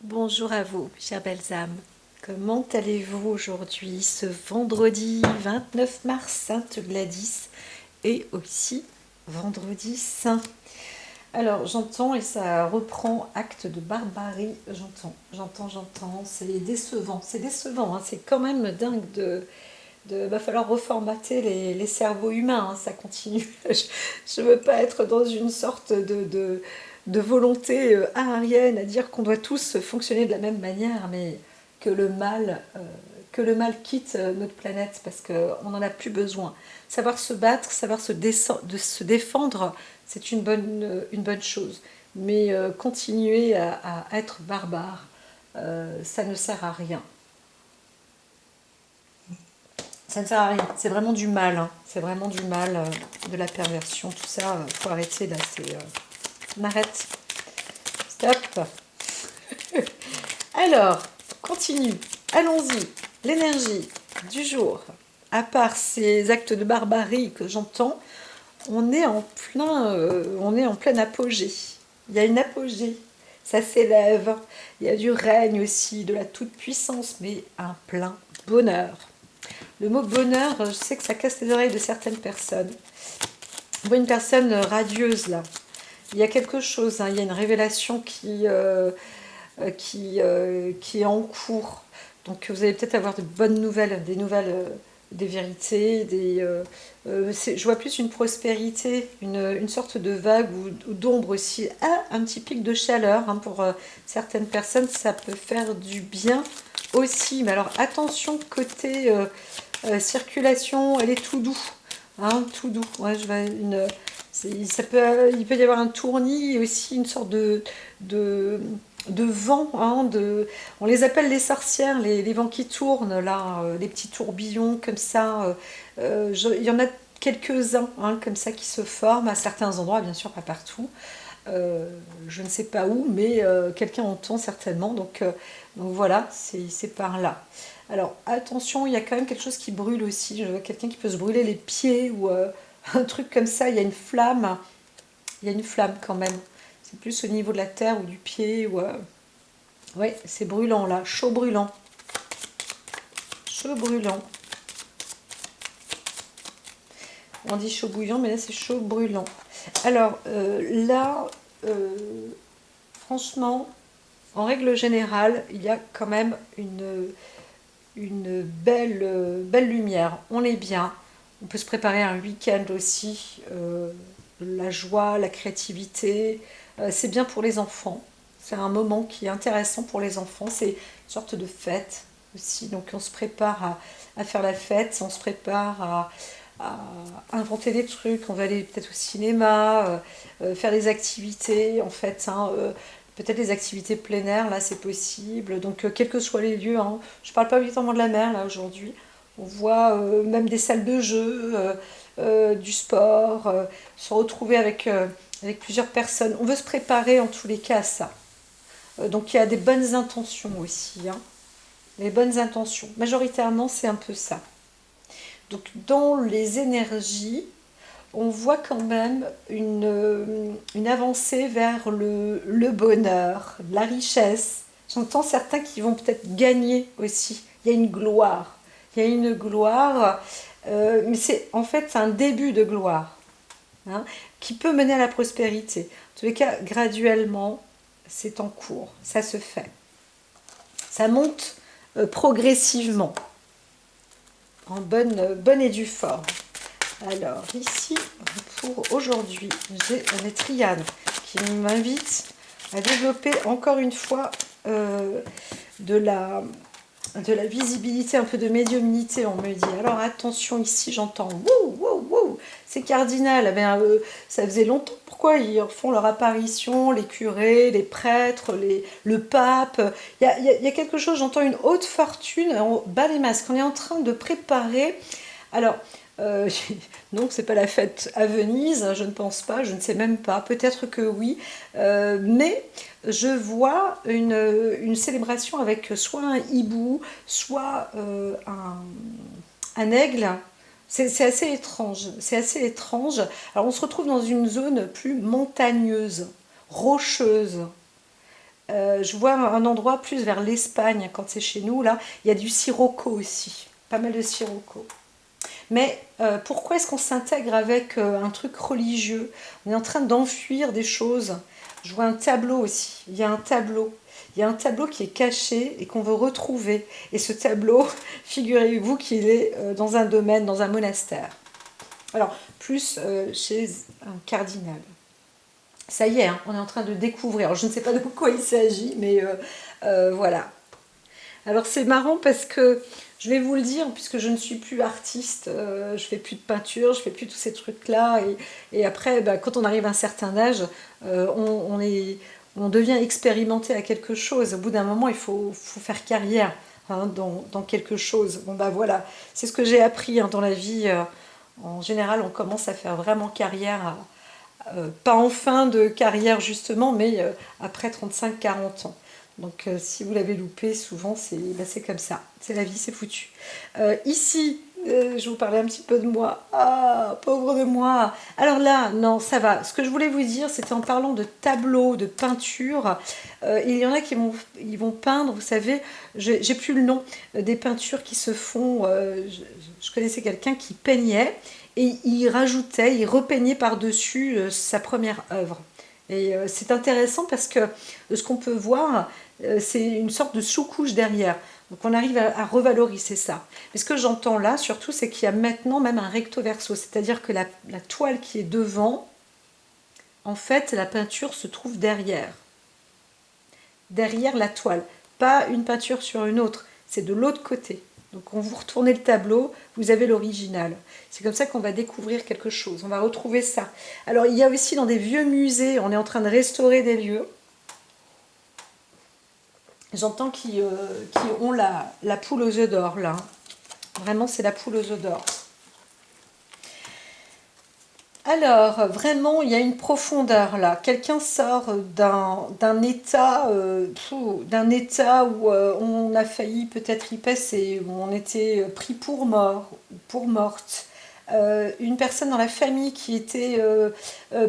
Bonjour à vous, chères belles âmes. Comment allez-vous aujourd'hui, ce vendredi 29 mars, Sainte Gladys, et aussi vendredi saint? Alors, j'entends, et ça reprend acte de barbarie, j'entends, c'est décevant, hein, c'est quand même dingue va falloir reformater les cerveaux humains, hein, ça continue. Je ne veux pas être dans une sorte de volonté aérienne à dire qu'on doit tous fonctionner de la même manière, mais que le mal, euh, que le mal quitte notre planète parce qu'on n'en a plus besoin. Savoir se battre, savoir se défendre, c'est une bonne chose. Mais continuer à être barbare, ça ne sert à rien. Ça ne sert à rien. C'est vraiment du mal, hein. C'est vraiment du mal, de la perversion, tout ça. Faut arrêter là. On arrête. Stop. Alors, continue. Allons-y. L'énergie du jour. À part ces actes de barbarie que j'entends, on est en plein apogée. Il y a une apogée. Ça s'élève. Il y a du règne aussi, de la toute-puissance, mais un plein bonheur. Le mot bonheur, je sais que ça casse les oreilles de certaines personnes. On voit une personne radieuse là. Il y a quelque chose, hein, il y a une révélation qui est en cours. Donc vous allez peut-être avoir de bonnes nouvelles, des vérités, je vois plus une prospérité, une sorte de vague ou d'ombre aussi. Ah, un petit pic de chaleur, hein, pour certaines personnes, ça peut faire du bien aussi. Mais alors attention côté circulation, elle est tout doux. Hein, tout doux. Ouais, il peut y avoir un tournis et aussi une sorte de, de vent. Hein, on les appelle les sorcières, les vents qui tournent, là, les petits tourbillons comme ça. Il y en a quelques-uns, hein, comme ça qui se forment à certains endroits, bien sûr, pas partout. Je ne sais pas où, mais quelqu'un entend certainement. Donc voilà, c'est par là. Alors attention, il y a quand même quelque chose qui brûle aussi. Je vois quelqu'un qui peut se brûler les pieds ou un truc comme ça. Il y a une flamme. Il y a une flamme quand même. C'est plus au niveau de la terre ou du pied. Ouais, c'est brûlant là. Chaud brûlant. Chaud brûlant. On dit chaud bouillant, mais là c'est chaud brûlant. Alors là, euh, franchement, en règle générale, il y a quand même une belle lumière. On est bien. On peut se préparer un week-end aussi. La joie, la créativité. C'est bien pour les enfants. C'est un moment qui est intéressant pour les enfants. C'est une sorte de fête aussi. Donc on se prépare à faire la fête. On se prépare à inventer des trucs. On va aller peut-être au cinéma, faire des activités en fait, hein, peut-être des activités plein air, là c'est possible. Donc quels que soient les lieux, hein. Je ne parle pas obligatoirement de la mer là aujourd'hui. On voit même des salles de jeu, du sport, se retrouver avec plusieurs personnes. On veut se préparer en tous les cas à ça. Donc il y a des bonnes intentions aussi, hein. Les bonnes intentions. Majoritairement c'est un peu ça. Donc dans les énergies, on voit quand même une avancée vers le bonheur, la richesse. J'entends certains qui vont peut-être gagner aussi. Il y a une gloire. Il y a une gloire, mais c'est en fait un début de gloire, hein, qui peut mener à la prospérité. En tous les cas, graduellement, c'est en cours, ça se fait. Ça monte progressivement, en bonne et due forme. Alors ici, pour aujourd'hui, j'ai les triades qui m'invitent à développer encore une fois euh, de, la, de la visibilité, un peu de médiumnité, on me dit. Alors attention, ici j'entends wouh, wouh, wouh, c'est cardinal. Eh bien, ça faisait longtemps. Pourquoi ils font leur apparition, les curés, les prêtres, le pape. Il y a quelque chose, j'entends une haute fortune, on bat les masques. On est en train de préparer. Alors, euh, non, c'est pas la fête à Venise, je ne pense pas, je ne sais même pas, peut-être que oui, mais je vois une célébration avec soit un hibou, soit un aigle. C'est assez étrange, c'est assez étrange. Alors on se retrouve dans une zone plus montagneuse, rocheuse. Je vois un endroit plus vers l'Espagne, quand c'est chez nous, là, il y a du sirocco aussi, pas mal de sirocco. Mais pourquoi est-ce qu'on s'intègre avec un truc religieux? On est en train d'enfuir des choses. Je vois un tableau aussi. Il y a un tableau. Il y a un tableau qui est caché et qu'on veut retrouver. Et ce tableau, figurez-vous qu'il est dans un domaine, dans un monastère. Alors, plus chez un cardinal. Ça y est, hein, on est en train de découvrir. Alors, je ne sais pas de quoi il s'agit, mais voilà. Alors c'est marrant parce que je vais vous le dire, puisque je ne suis plus artiste, je fais plus de peinture, je fais plus tous ces trucs-là, et après, bah, quand on arrive à un certain âge, on devient expérimenté à quelque chose. Au bout d'un moment, faut faire carrière hein, dans quelque chose. Bon bah voilà, c'est ce que j'ai appris hein, dans la vie. En général, on commence à faire vraiment carrière, pas en fin de carrière justement, mais après 35-40 ans. Donc si vous l'avez loupé, souvent c'est comme ça. C'est la vie, c'est foutu. Ici, je vous parlais un petit peu de moi. Ah, pauvre de moi. Alors là, non, ça va. Ce que je voulais vous dire, c'était en parlant de tableaux, de peinture. Il y en a ils vont peindre, vous savez, j'ai plus le nom, des peintures qui se font. Je connaissais quelqu'un qui peignait et il rajoutait, il repeignait par-dessus sa première œuvre. Et c'est intéressant parce que ce qu'on peut voir, c'est une sorte de sous-couche derrière. Donc on arrive à revaloriser ça. Mais ce que j'entends là, surtout, c'est qu'il y a maintenant même un recto verso. C'est-à-dire que la toile qui est devant, en fait, la peinture se trouve derrière. Derrière la toile. Pas une peinture sur une autre. C'est de l'autre côté. Donc quand vous retournez le tableau, vous avez l'original. C'est comme ça qu'on va découvrir quelque chose. On va retrouver ça. Alors il y a aussi dans des vieux musées, on est en train de restaurer des lieux. J'entends qui ont la poule aux œufs d'or là. Vraiment, c'est la poule aux œufs d'or. Alors, vraiment, il y a une profondeur là. Quelqu'un sort d'un état où on a failli peut-être y passer, où on était pris pour mort, ou pour morte. Une personne dans la famille qui était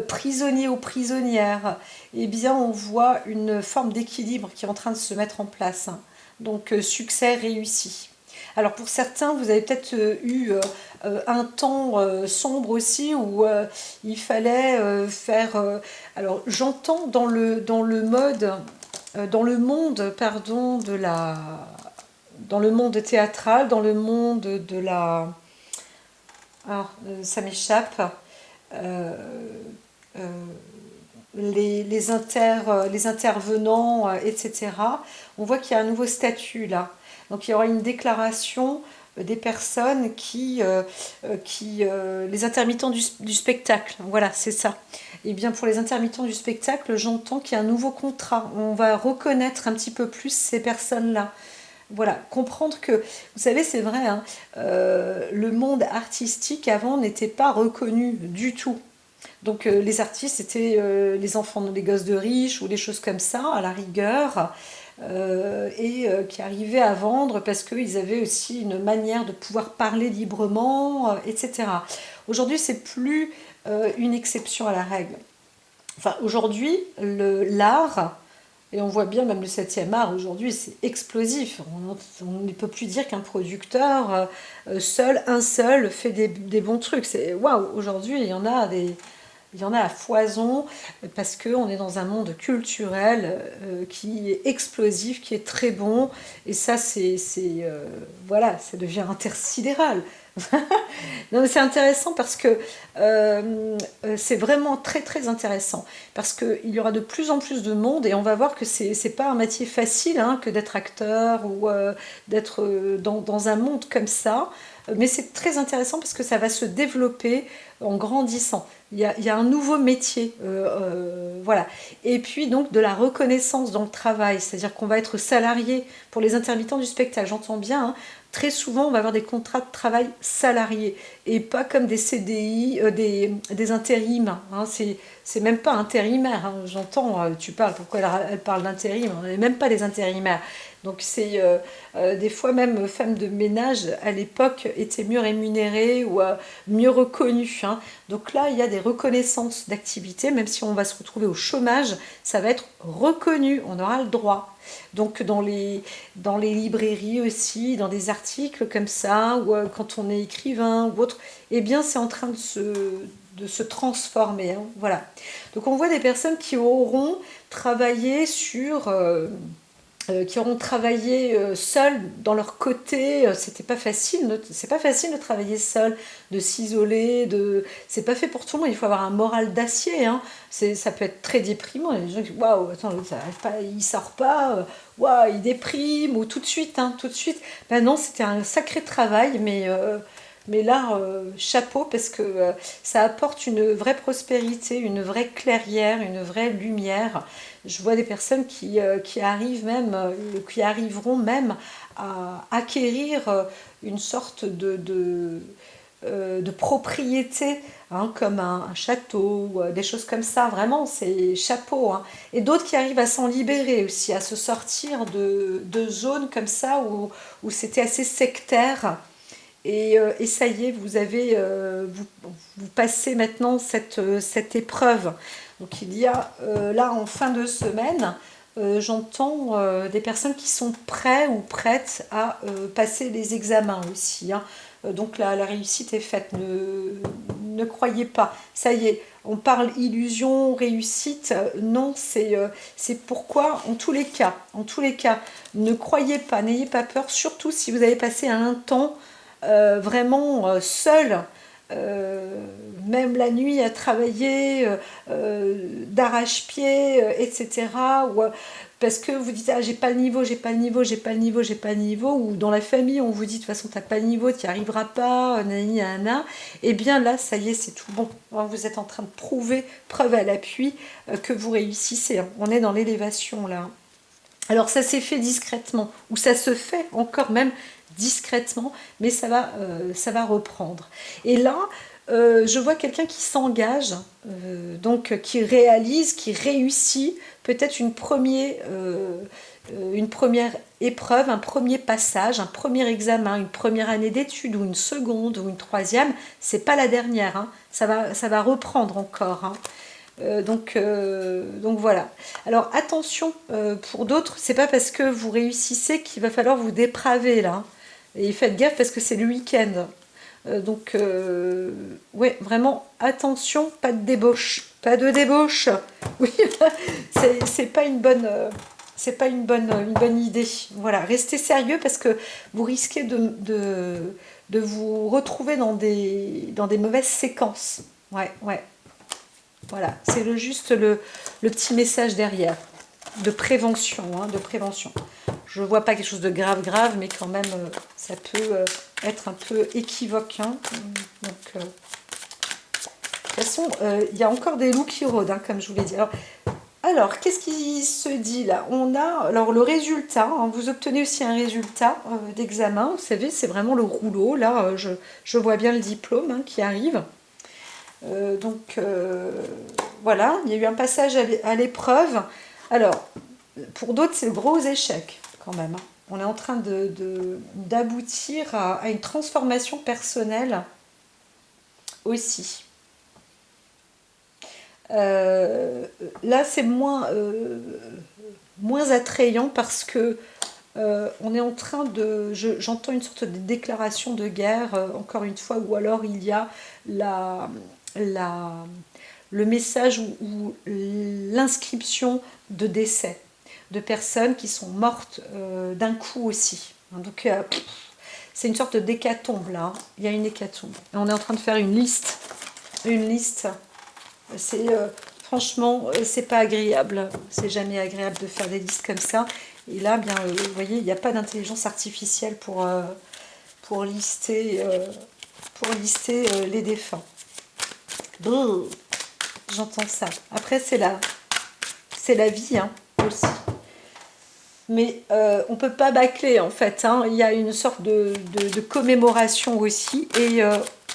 prisonnier ou prisonnière, eh bien, on voit une forme d'équilibre qui est en train de se mettre en place, hein. Donc, succès réussi. Alors pour certains, vous avez peut-être eu un temps sombre aussi où il fallait faire. Alors j'entends dans le monde, pardon, dans le monde théâtral, dans le monde de la. Ah, ça m'échappe. Euh, euh, les intervenants, etc. On voit qu'il y a un nouveau statut là. Donc il y aura une déclaration des personnes les intermittents du spectacle, voilà, c'est ça. Et bien pour les intermittents du spectacle, j'entends qu'il y a un nouveau contrat. On va reconnaître un petit peu plus ces personnes-là. Voilà, comprendre que, vous savez, c'est vrai, hein, le monde artistique avant n'était pas reconnu du tout. Donc les artistes étaient les enfants, les gosses de riches ou des choses comme ça, à la rigueur, qui arrivaient à vendre parce qu'ils avaient aussi une manière de pouvoir parler librement, etc. Aujourd'hui, c'est plus une exception à la règle. Enfin, aujourd'hui, l'art, et on voit bien même le septième art aujourd'hui, c'est explosif. On ne peut plus dire qu'un producteur un seul, fait des bons trucs. C'est waouh, aujourd'hui, il y en a à foison parce qu'on est dans un monde culturel qui est explosif, qui est très bon. Et ça, voilà, ça devient intersidéral. Non, mais c'est intéressant parce que c'est vraiment très très intéressant parce qu'il y aura de plus en plus de monde et on va voir que c'est pas un métier facile hein, que d'être acteur ou d'être dans un monde comme ça. Mais c'est très intéressant parce que ça va se développer en grandissant. Il y a un nouveau métier, voilà. Et puis donc de la reconnaissance dans le travail, c'est-à-dire qu'on va être salarié pour les intermittents du spectacle. J'entends bien, hein, très souvent, on va avoir des contrats de travail salariés et pas comme des CDI, des intérims. Hein. C'est même pas intérimaire. Hein. J'entends, tu parles, pourquoi elle parle d'intérim? On n'est même pas des intérimaires. Donc c'est des fois même femmes de ménage à l'époque étaient mieux rémunérées ou mieux reconnues. Hein. Donc là, il y a des reconnaissances d'activité, même si on va se retrouver au chômage, ça va être reconnu, on aura le droit. Donc dans les librairies aussi, dans des articles comme ça, ou quand on est écrivain ou autre, eh bien c'est en train de se transformer. Hein, voilà. Donc on voit des personnes qui auront travaillé qui auront travaillé seuls dans leur côté. C'était pas facile, c'est pas facile de travailler seul, de s'isoler, c'est pas fait pour tout le monde. Il faut avoir un moral d'acier. Hein. Ça peut être très déprimant. Il y a des gens qui disent waouh, attends, ça arrive pas, il sort pas, waouh, il déprime ou tout de suite, hein, tout de suite. Ben non, c'était un sacré travail, mais là, chapeau, parce que ça apporte une vraie prospérité, une vraie clairière, une vraie lumière. Je vois des personnes qui arrivent même, qui arriveront même à acquérir une sorte de propriété, hein, comme un château, des choses comme ça. Vraiment, c'est chapeau. Hein. Et d'autres qui arrivent à s'en libérer aussi, à se sortir de zones comme ça où c'était assez sectaire. Et ça y est, vous passez maintenant cette épreuve. Donc il y a là en fin de semaine, j'entends des personnes qui sont prêts ou prêtes à passer les examens aussi. Hein. Donc la réussite est faite. Ne croyez pas. Ça y est, on parle illusion, réussite. Non, c'est pourquoi, en tous les cas, ne croyez pas, n'ayez pas peur, surtout si vous avez passé un temps vraiment seul, même la nuit à travailler d'arrache-pied, etc. Ou, parce que vous dites, ah, j'ai pas le niveau, j'ai pas le niveau, j'ai pas le niveau, j'ai pas le niveau, ou dans la famille, on vous dit, de toute façon, t'as pas le niveau, tu n'y arriveras pas, nani, nana. Et bien là, ça y est, c'est tout bon. Vous êtes en train de prouver, preuve à l'appui, que vous réussissez. Hein. On est dans l'élévation là. Alors ça s'est fait discrètement, ou ça se fait encore même discrètement, mais ça va reprendre. Et là, je vois quelqu'un qui s'engage, donc qui réalise, qui réussit peut-être une première épreuve, un premier passage, un premier examen, une première année d'études, ou une seconde, ou une troisième. C'est pas la dernière, hein. Ça va reprendre encore. Hein. Donc voilà. Alors attention, pour d'autres, c'est pas parce que vous réussissez qu'il va falloir vous dépraver là. Hein. Et faites gaffe parce que c'est le week-end. Ouais, vraiment attention, pas de débauche, pas de débauche. Oui, c'est pas une bonne, c'est pas une bonne idée. Voilà, restez sérieux parce que vous risquez de vous retrouver dans des mauvaises séquences. Ouais, ouais. Voilà, c'est juste le petit message derrière, de prévention, hein, de prévention. Je ne vois pas quelque chose de grave, grave, mais quand même, ça peut être un peu équivoque. Hein. Donc, de toute façon, il y a encore des loups qui rôdent, hein, comme je vous l'ai dit. Alors, qu'est-ce qui se dit là? On a alors le résultat, hein, vous obtenez aussi un résultat d'examen, vous savez, c'est vraiment le rouleau. Là, je vois bien le diplôme hein, qui arrive. Voilà, il y a eu un passage à l'épreuve. Alors, pour d'autres, c'est le gros échec quand même. Hein. On est en train d'aboutir à une transformation personnelle aussi. Là, c'est moins attrayant parce que on est en train j'entends une sorte de déclaration de guerre, encore une fois, ou alors il y a la, la, le message ou l'inscription de décès de personnes qui sont mortes d'un coup aussi. Donc c'est une sorte d'hécatombe là. Hein. Il y a une hécatombe. Et on est en train de faire une liste. Une liste. C'est franchement, c'est pas agréable. C'est jamais agréable de faire des listes comme ça. Et là, bien, vous voyez, il n'y a pas d'intelligence artificielle pour lister, les défunts. Brrr, j'entends ça. Après, c'est la vie hein, aussi. mais on ne peut pas bâcler en fait, hein. Il y a une sorte de commémoration aussi, et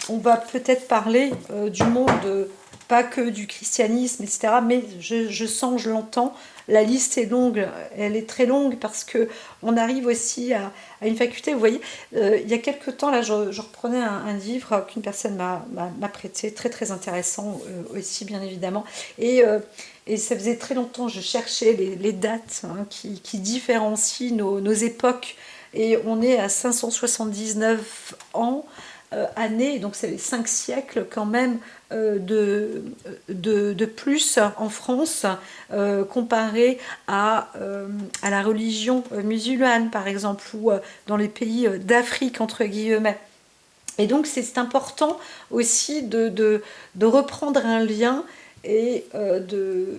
on va peut-être parler du monde, pas que du christianisme, etc. Mais je sens, je l'entends, la liste est longue, elle est très longue parce que on arrive aussi à une faculté. Vous voyez, il y a quelques temps, là, je reprenais un livre qu'une personne m'a prêté, très très intéressant aussi, bien évidemment. Et, euh, et ça faisait très longtemps, je cherchais les dates, hein, qui différencient nos époques. Et on est à 579 ans, années, donc c'est les 5 siècles quand même de plus en France, comparé à la religion musulmane, par exemple, ou dans les pays d'Afrique, entre guillemets. Et donc c'est important aussi de reprendre un lien, et de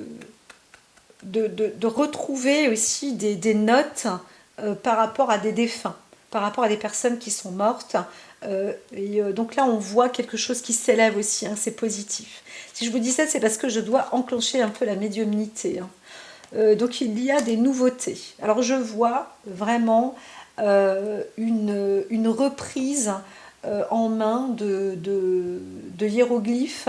retrouver aussi des notes par rapport à des défunts, par rapport à des personnes qui sont mortes. Donc là, on voit quelque chose qui s'élève aussi, hein, c'est positif. Si je vous dis ça, c'est parce que je dois enclencher un peu la médiumnité, hein. Donc il y a des nouveautés. Alors je vois vraiment une reprise en main de hiéroglyphes,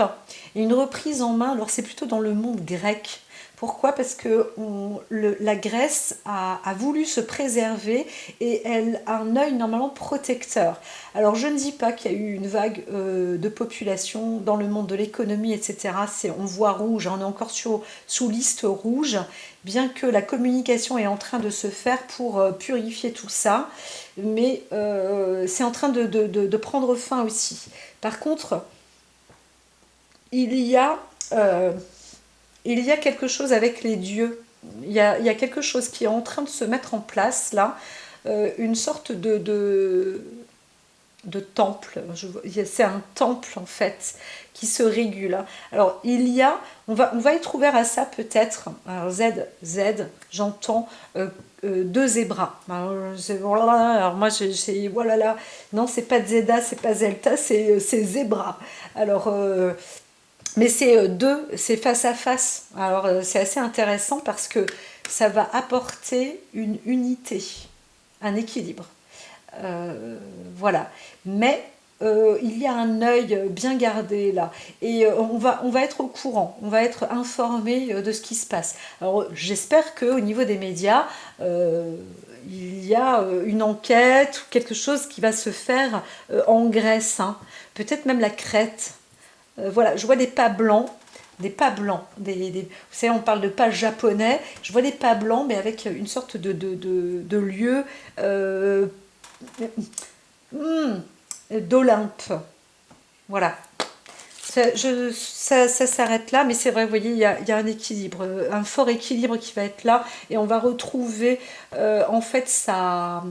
et une reprise en main, alors c'est plutôt dans le monde grec. Pourquoi? Parce que la Grèce a voulu se préserver, et elle a un œil normalement protecteur. Alors je ne dis pas qu'il y a eu une vague de population dans le monde de l'économie, etc. On voit rouge, on est encore sous liste rouge, bien que la communication est en train de se faire pour purifier tout ça, mais c'est en train de prendre fin aussi. Par contre, il y a, euh, il y a quelque chose avec les dieux. Il y a quelque chose qui est en train de se mettre en place là, une sorte de temple. C'est un temple en fait qui se régule. Alors on va être ouvert à ça peut-être. Alors Z, j'entends deux zébras. Alors moi voilà là, non, c'est pas Zeda, c'est pas Zelta, c'est zébra. Alors mais c'est deux, c'est face à face. Alors c'est assez intéressant parce que ça va apporter une unité, un équilibre. Voilà. Mais il y a un œil bien gardé là. Et on va être au courant, on va être informé de ce qui se passe. Alors j'espère qu'au niveau des médias, il y a une enquête ou quelque chose qui va se faire en Grèce, hein. Peut-être même la Crète. Voilà, je vois des pas blancs. Vous savez, on parle de pas japonais. Je vois des pas blancs, mais avec une sorte de lieu euh, hmm, d'Olympe. Voilà. Ça s'arrête là, mais c'est vrai, vous voyez, il y a un équilibre, un fort équilibre qui va être là, et on va retrouver en fait sa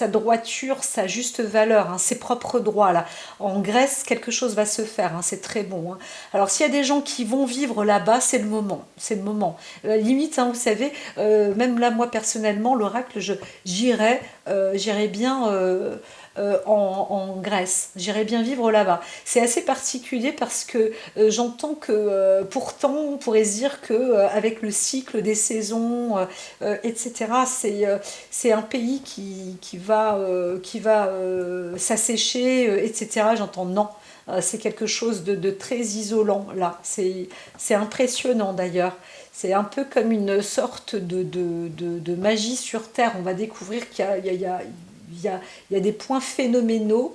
droiture, sa juste valeur, hein, ses propres droits là. En Grèce, quelque chose va se faire, hein, c'est très bon, hein. Alors s'il y a des gens qui vont vivre là-bas, c'est le moment, c'est le moment. Limite, hein, vous savez, même là, moi personnellement, l'oracle, j'irais bien en Grèce. J'irais bien vivre là-bas. C'est assez particulier parce que j'entends que pourtant on pourrait se dire que avec le cycle des saisons, etc., c'est un pays qui va s'assécher, etc. J'entends non. C'est quelque chose de très isolant là. C'est impressionnant d'ailleurs. C'est un peu comme une sorte de magie sur Terre. On va découvrir qu'il y a, il y a- il y a- il y a des points phénoménaux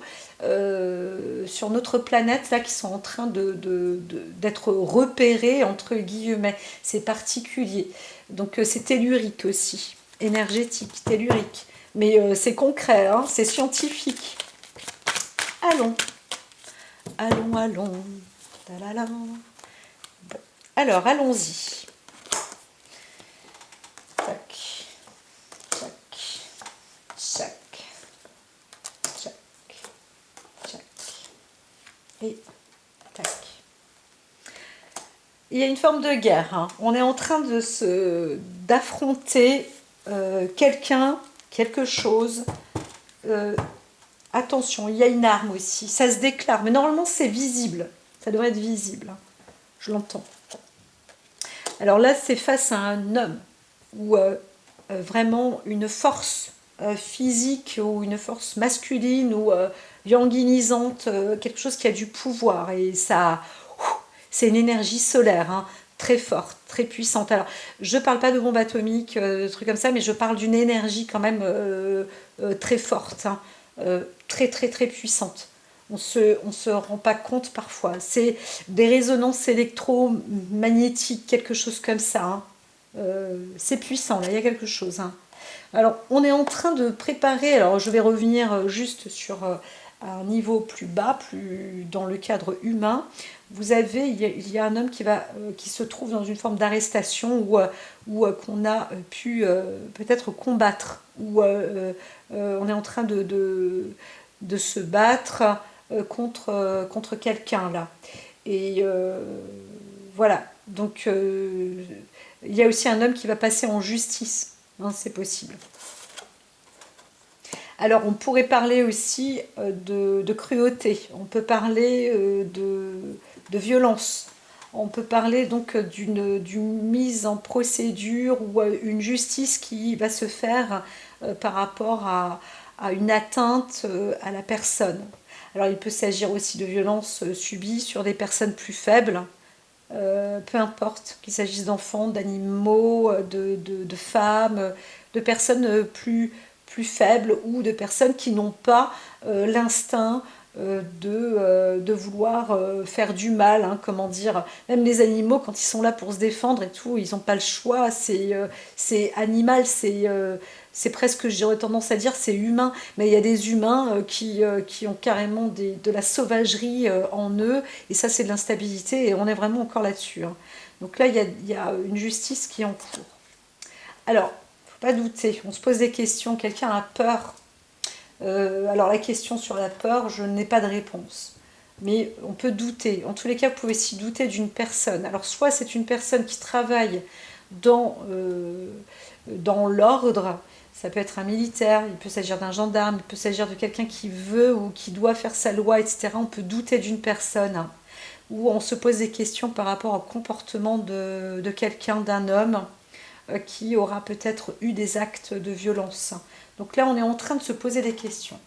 sur notre planète là qui sont en train d'être repérés entre guillemets. C'est particulier. Donc c'est tellurique aussi, énergétique, tellurique. Mais c'est concret, hein, c'est scientifique. Allons, allons. Ta-la-la. Bon. Alors, allons-y. Tac, tac, tac, tac, tac. Et tac. Il y a une forme de guerre, hein. On est en train d'affronter quelqu'un, quelque chose. Euh, Attention, il y a une arme aussi. Ça se déclare, mais normalement c'est visible. Ça devrait être visible, hein. Je l'entends. Alors là, c'est face à un homme ou vraiment une force physique ou une force masculine ou yanguinisante, quelque chose qui a du pouvoir. Et ça, c'est une énergie solaire, hein, très forte, très puissante. Alors, je parle pas de bombe atomique, de trucs comme ça, mais je parle d'une énergie quand même très forte, hein, très très très puissante. On se rend pas compte parfois. C'est des résonances électromagnétiques, quelque chose comme ça, hein. C'est puissant, là, il y a quelque chose, hein. Alors, on est en train de préparer, alors je vais revenir juste sur un niveau plus bas, plus dans le cadre humain. Vous avez, il y a un homme qui se trouve dans une forme d'arrestation où qu'on a pu peut-être combattre, où on est en train de se battre contre quelqu'un là. Et voilà, donc il y a aussi un homme qui va passer en justice, hein, c'est possible. Alors, on pourrait parler aussi de cruauté, on peut parler de violence, on peut parler donc d'une mise en procédure ou une justice qui va se faire par rapport à une atteinte à la personne. Alors, il peut s'agir aussi de violences subies sur des personnes plus faibles, peu importe qu'il s'agisse d'enfants, d'animaux, de femmes, de personnes plus faibles ou de personnes qui n'ont pas l'instinct de vouloir faire du mal, hein, comment dire. Même les animaux, quand ils sont là pour se défendre et tout, ils n'ont pas le choix. C'est animal, c'est presque, j'aurais tendance à dire, c'est humain. Mais il y a des humains qui ont carrément de la sauvagerie en eux, et ça, c'est de l'instabilité, et on est vraiment encore là-dessus, hein. Donc là, il y a une justice qui est en cours. Alors, faut pas douter, on se pose des questions, quelqu'un a peur. Alors la question sur la peur, je n'ai pas de réponse. Mais on peut douter. En tous les cas, vous pouvez aussi douter d'une personne. Alors soit c'est une personne qui travaille dans l'ordre, ça peut être un militaire, il peut s'agir d'un gendarme, il peut s'agir de quelqu'un qui veut ou qui doit faire sa loi, etc. On peut douter d'une personne, hein, où on se pose des questions par rapport au comportement de quelqu'un, d'un homme, qui aura peut-être eu des actes de violence. Donc là, on est en train de se poser des questions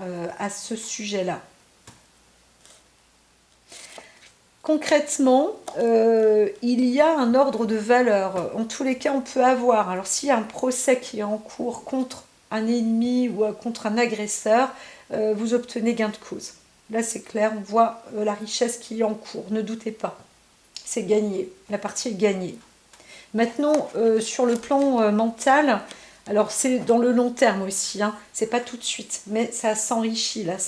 à ce sujet-là. Concrètement, il y a un ordre de valeur. En tous les cas, on peut avoir. Alors, s'il y a un procès qui est en cours contre un ennemi ou contre un agresseur, vous obtenez gain de cause. Là, c'est clair, on voit la richesse qui est en cours. Ne doutez pas. C'est gagné. La partie est gagnée. Maintenant, sur le plan mental, alors c'est dans le long terme aussi, hein, c'est pas tout de suite, mais ça s'enrichit là,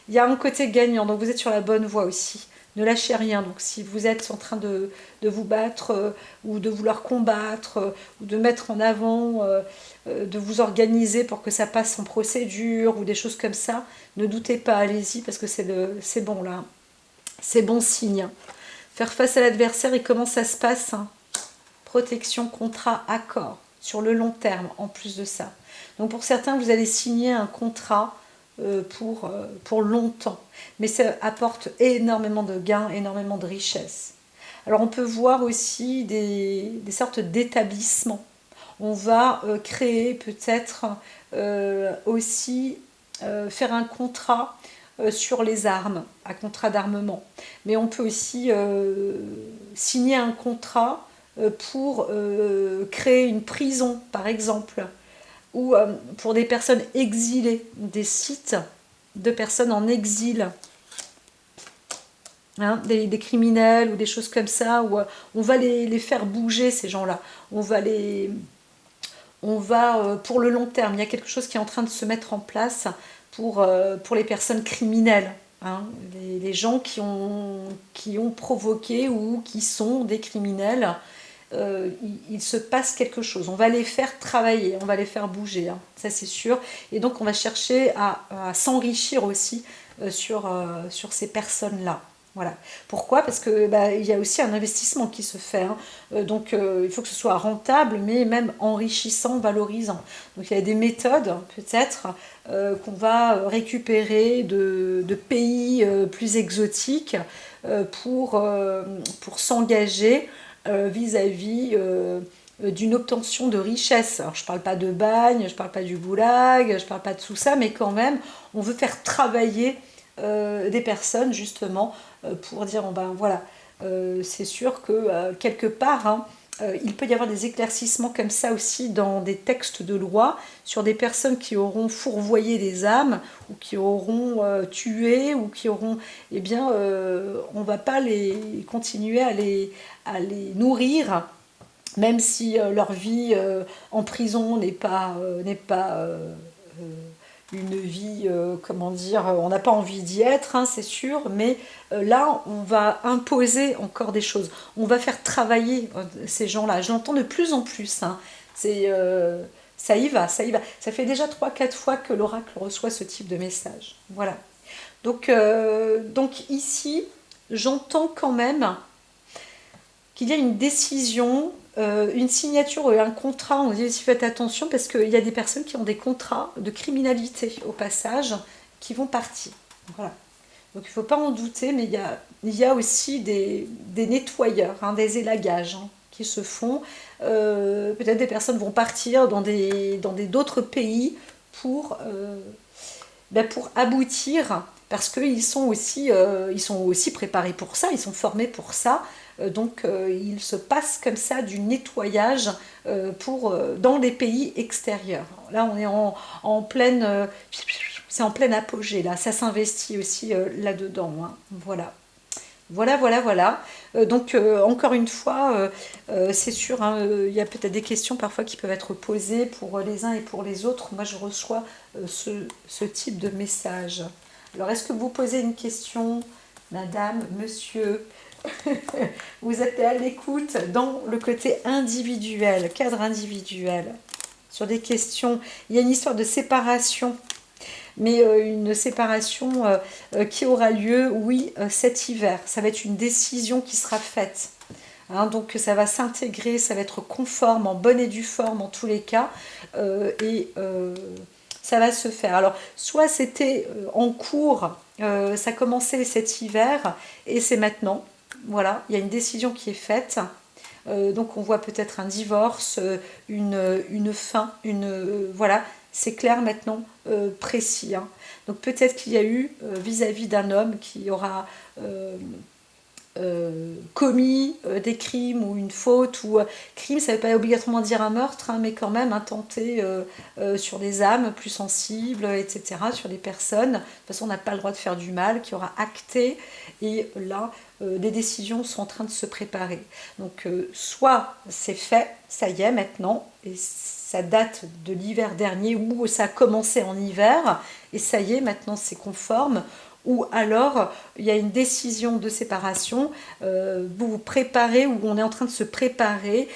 il y a un côté gagnant, donc vous êtes sur la bonne voie aussi. Ne lâchez rien, donc si vous êtes en train de vous battre ou de vouloir combattre ou de mettre en avant, de vous organiser pour que ça passe en procédure ou des choses comme ça, ne doutez pas, allez-y parce que c'est bon là, c'est bon signe. Faire face à l'adversaire et comment ça se passe, hein. Protection, contrat, accord, sur le long terme en plus de ça. Donc pour certains, vous allez signer un contrat pour longtemps. Mais ça apporte énormément de gains, énormément de richesses. Alors on peut voir aussi des sortes d'établissements. On va créer peut-être aussi faire un contrat sur les armes, un contrat d'armement. Mais on peut aussi signer un contrat pour créer une prison, par exemple, ou pour des personnes exilées, des sites de personnes en exil, hein, des criminels ou des choses comme ça, où on va les faire bouger, ces gens-là. On va pour le long terme, il y a quelque chose qui est en train de se mettre en place pour les personnes criminelles. Hein, les gens qui ont provoqué ou qui sont des criminels, il se passe quelque chose. On va les faire travailler, on va les faire bouger, hein, ça c'est sûr. Et donc on va chercher à s'enrichir aussi sur ces personnes-là. Voilà. Pourquoi? Parce que il y a aussi un investissement qui se fait, hein. Donc il faut que ce soit rentable, mais même enrichissant, valorisant. Donc il y a des méthodes peut-être qu'on va récupérer de pays plus exotiques pour s'engager vis-à-vis d'une obtention de richesse. Alors je ne parle pas de bagne, je ne parle pas du goulag, je ne parle pas de tout ça, mais quand même, on veut faire travailler des personnes justement pour dire, bon, ben voilà, c'est sûr que quelque part, hein, il peut y avoir des éclaircissements comme ça aussi dans des textes de loi sur des personnes qui auront fourvoyé des âmes ou qui auront tué ou qui auront, eh bien, on ne va pas les continuer à les nourrir même si leur vie en prison une vie, comment dire, on n'a pas envie d'y être, hein, c'est sûr, mais là, on va imposer encore des choses. On va faire travailler ces gens-là. Je l'entends de plus en plus. Hein. C'est, ça y va, ça y va. Ça fait déjà 3 4 fois que l'oracle reçoit ce type de message. Voilà. Donc ici, j'entends quand même qu'il y a une décision, une signature, un contrat. On dit aussi faites attention parce qu'il y a des personnes qui ont des contrats de criminalité au passage qui vont partir. Voilà. Donc il ne faut pas en douter, mais il y a aussi des nettoyeurs, hein, des élagages hein, qui se font. Peut-être des personnes vont partir dans d'autres pays pour, pour aboutir, parce ils sont aussi préparés pour ça, ils sont formés pour ça. Il se passe comme ça du nettoyage dans les pays extérieurs. Là, on est en pleine... c'est en plein apogée, là. Ça s'investit aussi là-dedans. Hein. Voilà. Voilà, voilà, voilà. Encore une fois, c'est sûr, hein, il y a peut-être des questions parfois qui peuvent être posées pour les uns et pour les autres. Moi, je reçois ce type de message. Alors, est-ce que vous posez une question, madame, monsieur? Vous êtes à l'écoute dans le côté individuel, cadre individuel, sur des questions. Il y a une histoire de séparation mais une séparation qui aura lieu, oui, cet hiver. Ça va être une décision qui sera faite. Hein, donc ça va s'intégrer, ça va être conforme, en bonne et due forme en tous les cas, ça va se faire. Alors, soit c'était en cours, ça commençait cet hiver, et c'est maintenant. Voilà, il y a une décision qui est faite. Donc on voit peut-être un divorce, une fin, voilà, c'est clair maintenant, précis. Hein. Donc peut-être qu'il y a eu vis-à-vis d'un homme qui aura commis des crimes ou une faute ou crime, ça ne veut pas obligatoirement dire un meurtre, hein, mais quand même un tenté sur des âmes plus sensibles, etc., sur des personnes. De toute façon, on n'a pas le droit de faire du mal, qui aura acté, et là, des décisions sont en train de se préparer. Donc, soit c'est fait, ça y est maintenant, et ça date de l'hiver dernier, ou ça a commencé en hiver, et ça y est, maintenant c'est conforme, ou alors il y a une décision de séparation, vous vous préparez, ou on est en train de se préparer,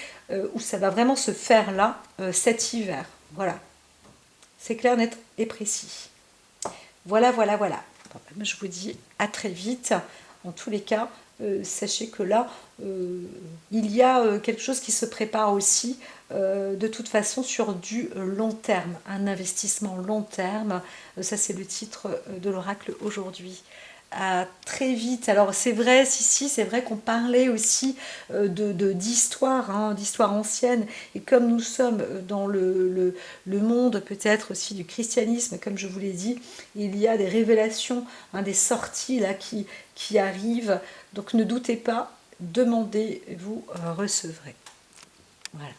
où ça va vraiment se faire là, cet hiver. Voilà. C'est clair, net et précis. Voilà, voilà, voilà. Bon, ben, je vous dis à très vite. En tous les cas, sachez que là, il y a quelque chose qui se prépare aussi, de toute façon, sur du long terme, un investissement long terme. Ça, c'est le titre de l'oracle aujourd'hui. À très vite. Alors c'est vrai, si, c'est vrai qu'on parlait aussi d'histoire, hein, d'histoire ancienne, et comme nous sommes dans le monde peut-être aussi du christianisme, comme je vous l'ai dit, il y a des révélations, hein, des sorties là qui arrivent, donc ne doutez pas, demandez, vous recevrez. Voilà.